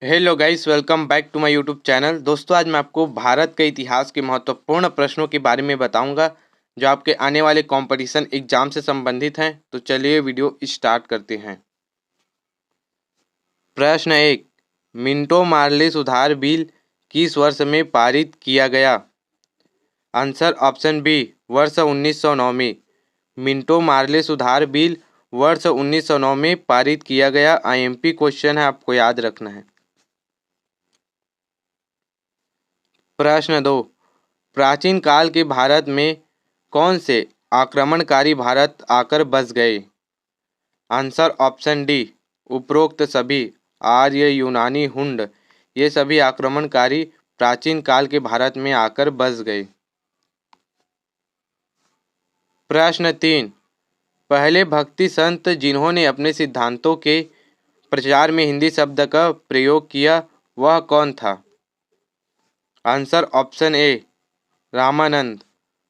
Hello guys, welcome back to my YouTube channel. दोस्तों, आज मैं आपको भारत के इतिहास के महत्वपूर्ण प्रश्नों के बारे में बताऊंगा जो आपके आने वाले कंपटीशन एग्जाम से संबंधित हैं। तो चलिए वीडियो स्टार्ट करते हैं। प्रश्न 1। मिंटो मार्ले सुधार बिल किस वर्ष में पारित किया गया? आंसर ऑप्शन बी, वर्ष 1909 में। मिंटो मार्ले सुधार बिल वर्ष 1909 में पारित किया गया। आईएमपी क्वेश्चन है, आपको याद रखना है। प्रश्न 2। प्राचीन काल के भारत में कौन से आक्रमणकारी भारत आकर बस गए? आंसर ऑप्शन डी, उपरोक्त सभी। आर्य, यूनानी, हुंड, ये सभी आक्रमणकारी प्राचीन काल के भारत में आकर बस गए। प्रश्न 3। पहले भक्ति संत जिन्होंने अपने सिद्धांतों के प्रचार में हिंदी शब्द का प्रयोग किया वह कौन था? Answer option A, Ramanand.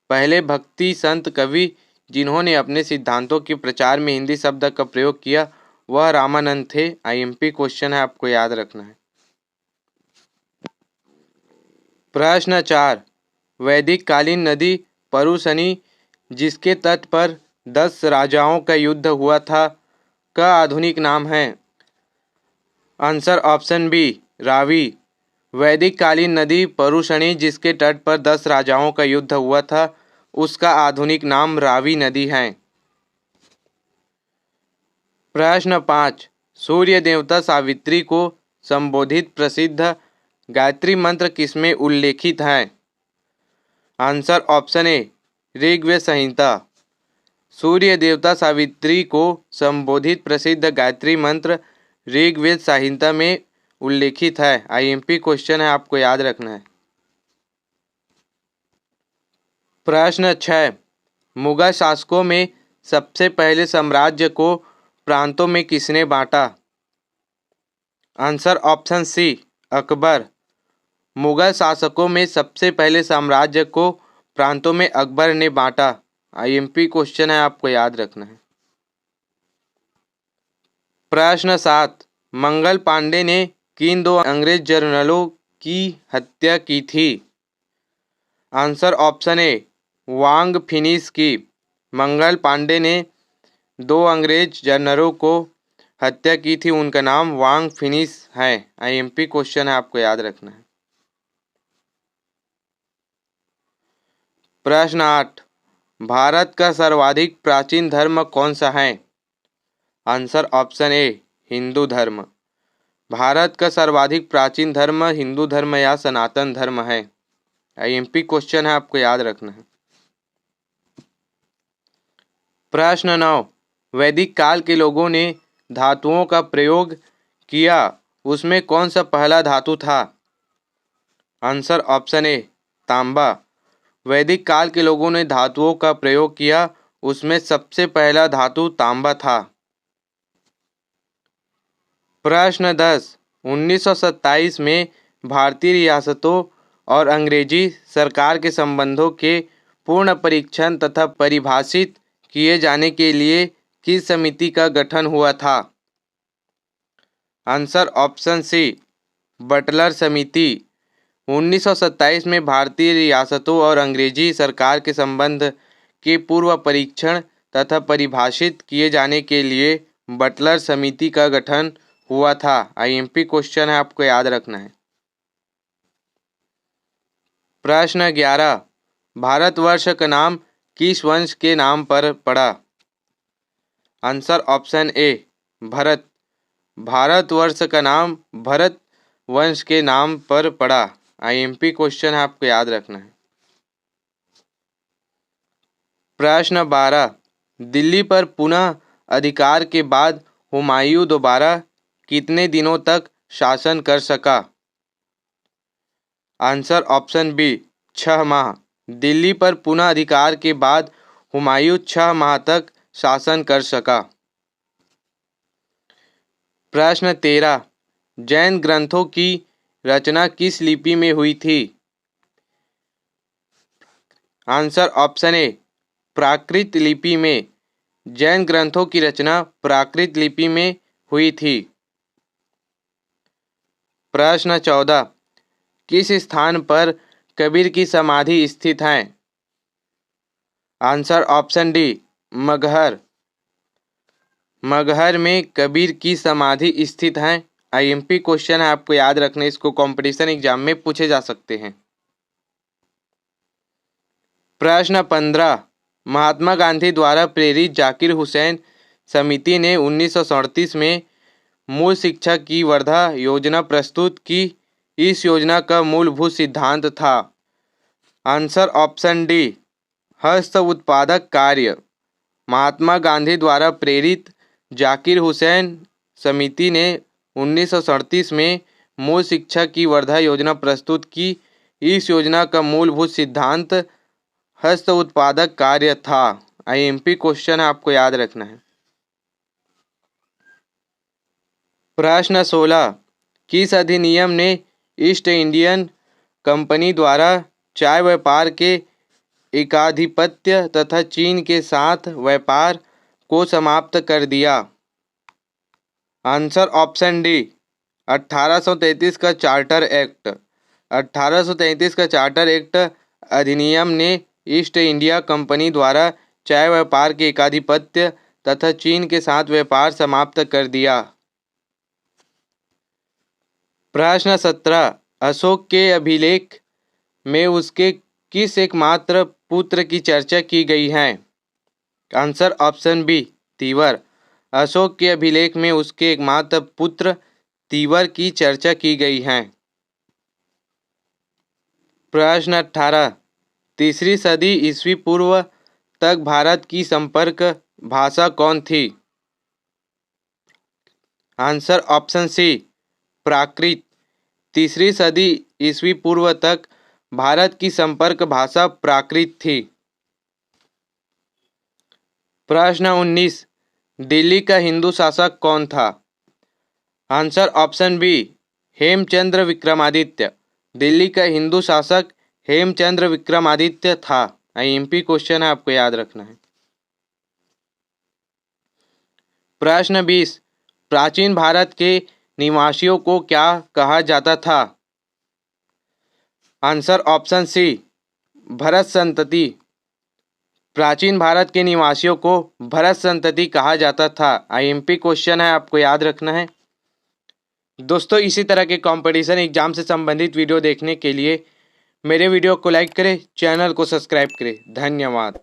पहले भक्ति संत कवि जिन्होंने अपने सिद्धांतों के प्रचार में हिंदी शब्द का प्रयोग किया वह रामानंद थे। आईएमपी क्वेश्चन है, आपको याद रखना है। प्रश्न 4। वैदिक कालीन नदी परुशनी जिसके तट पर 10 राजाओं का युद्ध हुआ था का आधुनिक नाम है? Answer option B, Ravi. वैदिक कालीन नदी परुशनी जिसके तट पर 10 राजाओं का युद्ध हुआ था उसका आधुनिक नाम रावी नदी है। प्रश्न 5। सूर्य देवता सावित्री को संबोधित प्रसिद्ध गायत्री मंत्र किसमें उल्लेखित है? आंसर ऑप्शन ए, ऋग्वेद संहिता। सूर्य देवता सावित्री को संबोधित प्रसिद्ध गायत्री मंत्र ऋग्वेद संहिता में उल्लेखित है। आईएमपी क्वेश्चन है, आपको याद रखना है। प्रश्न 6। मुगल शासकों में सबसे पहले साम्राज्य को प्रांतों में किसने बांटा? Answer option C, Akbar. Mughal शासकों में सबसे पहले साम्राज्य को प्रांतों में अकबर ने बांटा। आईएमपी क्वेश्चन है, आपको याद रखना है। प्रश्न 7। मंगल पांडे ने किन 2 अंग्रेज जनरलों की हत्या की थी? Answer option A, Wang finish की। मंगल पांडे ने 2 अंग्रेज जनरलों को हत्या की थी, उनका नाम वांग फिनिश है। आईएमपी क्वेश्चन है, आपको याद रखना है। प्रश्न 8। भारत का सर्वाधिक प्राचीन धर्म कौन सा है? आंसर ऑप्शन ए, हिंदू धर्म। भारत का सर्वाधिक प्राचीन धर्म हिंदू धर्म या सनातन धर्म है। आईएमपी क्वेश्चन है, आपको याद रखना है। प्रश्न 9। वैदिक काल के लोगों ने धातुओं का प्रयोग किया उसमें कौन सा पहला धातु था? आंसर ऑप्शन ए, तांबा। वैदिक काल के लोगों ने धातुओं का प्रयोग किया उसमें सबसे पहला धातु तांबा था। प्रश्न 10। 1927 में भारतीय रियासतों और अंग्रेजी सरकार के संबंधों के पूर्ण परीक्षण तथा परिभाषित किए जाने के लिए किस समिति का गठन हुआ था? आंसर ऑप्शन सी, बटलर समिति। 1927 में भारतीय रियासतों और अंग्रेजी सरकार के संबंध के पूर्व परीक्षण तथा परिभाषित किए जाने के लिए बटलर समिति का गठन हुआ था। आईएमपी क्वेश्चन है, आपको याद रखना है। प्रश्न 11। भारतवर्ष का नाम किस वंश के नाम पर पड़ा? Answer option A, Bharat. Bharatvarsh का नाम भरत वंश के नाम पर पड़ा। आईएमपी क्वेश्चन है, आपको याद रखना है। प्रश्न 12। दिल्ली पर पुनः अधिकार के बाद हुमायूं दोबारा कितने दिनों तक शासन कर सका? आंसर ऑप्शन बी, 6 माह। दिल्ली पर पुनः अधिकार के बाद हुमायूं 6 माह तक शासन कर सका। प्रश्न 13। जैन ग्रंथों की रचना किस लिपि में हुई थी? आंसर ऑप्शन ए, प्राकृत लिपि में। जैन ग्रंथों की रचना प्राकृत लिपि में हुई थी। प्रश्न 14, किस स्थान पर कबीर की समाधि स्थित है? Answer option D, Maghar. Maghar में कबीर की समाधि स्थित है। आईएमपी क्वेश्चन है, आपको याद रखने, इसको कंपटीशन एग्जाम में पूछे जा सकते हैं। प्रश्न 15, महात्मा गांधी द्वारा प्रेरित जाकिर हुसैन समिति ने 1937 में मूल शिक्षा की वर्धा योजना प्रस्तुत की। इस योजना का मूलभूत सिद्धांत था। आंसर ऑप्शन डी, हस्त उत्पादक कार्य। महात्मा गांधी द्वारा प्रेरित जाकिर हुसैन समिति ने 1937 में मूल शिक्षा की वर्धा योजना प्रस्तुत की। इस योजना का मूलभूत सिद्धांत हस्त उत्पादक कार्य था। आईएमपी क्वेश्चन है, आपको याद रखना है। प्रश्न 16, किस अधिनियम ने ईस्ट इंडियन कंपनी द्वारा चाय व्यापार के एकाधिपत्य तथा चीन के साथ व्यापार को समाप्त कर दिया? आंसर ऑप्शन डी, 1833 का चार्टर एक्ट। 1833 का चार्टर एक्ट अधिनियम ने ईस्ट इंडिया कंपनी द्वारा चाय व्यापार के एकाधिपत्य तथा चीन के साथ व्यापार समाप्त कर दिया। प्रश्न 17, अशोक के अभिलेख में उसके किस एकमात्र पुत्र की चर्चा की गई है? Answer option B, Tivara. Ashoka के अभिलेख में उसके एकमात्र पुत्र तीवर की चर्चा की गई है। प्रश्न 18, तीसरी सदी ईस्वी पूर्व तक भारत की संपर्क भाषा कौन थी? आंसर ऑप्शन सी, प्राकृत। तीसरी सदी ईस्वी पूर्व तक भारत की संपर्क भाषा प्राकृत थी। प्रश्न 19, दिल्ली का हिंदू शासक कौन था? Answer option B, Hemchandra Vikramaditya. Delhi का हिंदू शासक हेमचंद्र विक्रमादित्य था। आईएमपी क्वेश्चन है, आपको याद रखना है। प्रश्न 20, प्राचीन भारत के निवासियों को क्या कहा जाता था? आंसर ऑप्शन सी, भरत संतति। प्राचीन भारत के निवासियों को भरत संतति कहा जाता था। आईएमपी क्वेश्चन है, आपको याद रखना है। दोस्तों, इसी तरह के कंपटीशन एग्जाम से संबंधित वीडियो देखने के लिए मेरे वीडियो को लाइक करें, चैनल को सब्सक्राइब करें। धन्यवाद।